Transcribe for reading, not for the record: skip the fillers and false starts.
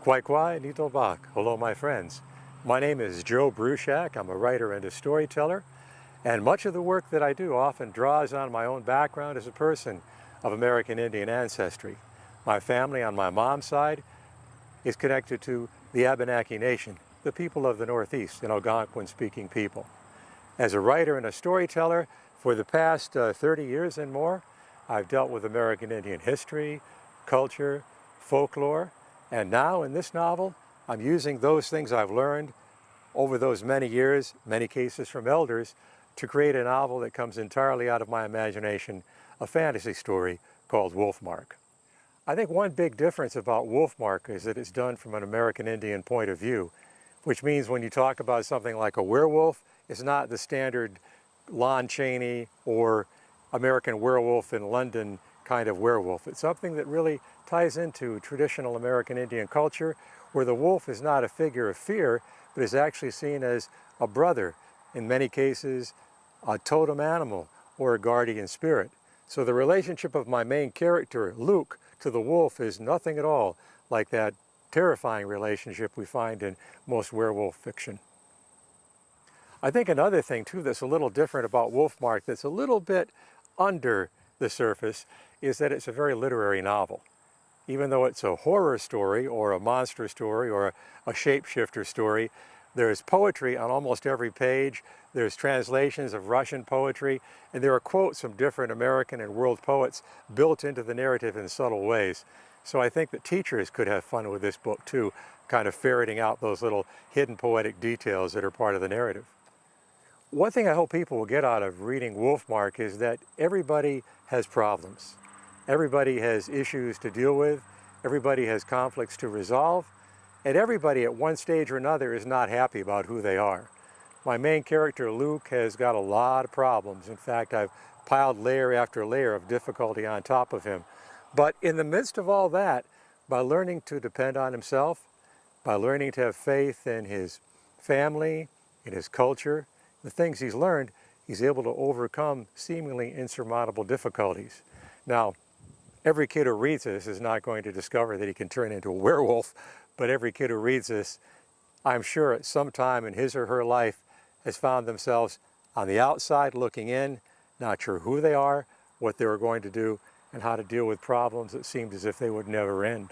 Kwai Nito Bak. Hello, my friends. My name is Joe Bruchac. I'm a writer and a storyteller, and much of the work that I do often draws on my own background as a person of American Indian ancestry. My family on my mom's side is connected to the Abenaki Nation, the people of the Northeast, an Algonquin-speaking people. As a writer and a storyteller, for the past 30 years and more, I've dealt with American Indian history, culture, folklore, and now in this novel, I'm using those things I've learned over those many years, many cases from elders, to create a novel that comes entirely out of my imagination, a fantasy story called Wolfmark. I think one big difference about Wolfmark is that it's done from an American Indian point of view, which means when you talk about something like a werewolf, it's not the standard Lon Chaney or American Werewolf in London kind of werewolf. It's something that really ties into traditional American Indian culture, where the wolf is not a figure of fear, but is actually seen as a brother, in many cases a totem animal or a guardian spirit. So the relationship of my main character, Luke, to the wolf is nothing at all like that terrifying relationship we find in most werewolf fiction. I think another thing too that's a little different about Wolfmark, that's a little bit under the surface, is that it's a very literary novel. Even though it's a horror story or a monster story or a shapeshifter story, there's poetry on almost every page. There's translations of Russian poetry, and there are quotes from different American and world poets built into the narrative in subtle ways. So I think that teachers could have fun with this book too, kind of ferreting out those little hidden poetic details that are part of the narrative. One thing I hope people will get out of reading Wolfmark is that everybody has problems. Everybody has issues to deal with, everybody has conflicts to resolve, and everybody at one stage or another is not happy about who they are. My main character, Luke, has got a lot of problems. In fact, I've piled layer after layer of difficulty on top of him. But in the midst of all that, by learning to depend on himself, by learning to have faith in his family, in his culture, the things he's learned, he's able to overcome seemingly insurmountable difficulties. Now, every kid who reads this is not going to discover that he can turn into a werewolf, but every kid who reads this, I'm sure at some time in his or her life, has found themselves on the outside looking in, not sure who they are, what they were going to do, and how to deal with problems that seemed as if they would never end.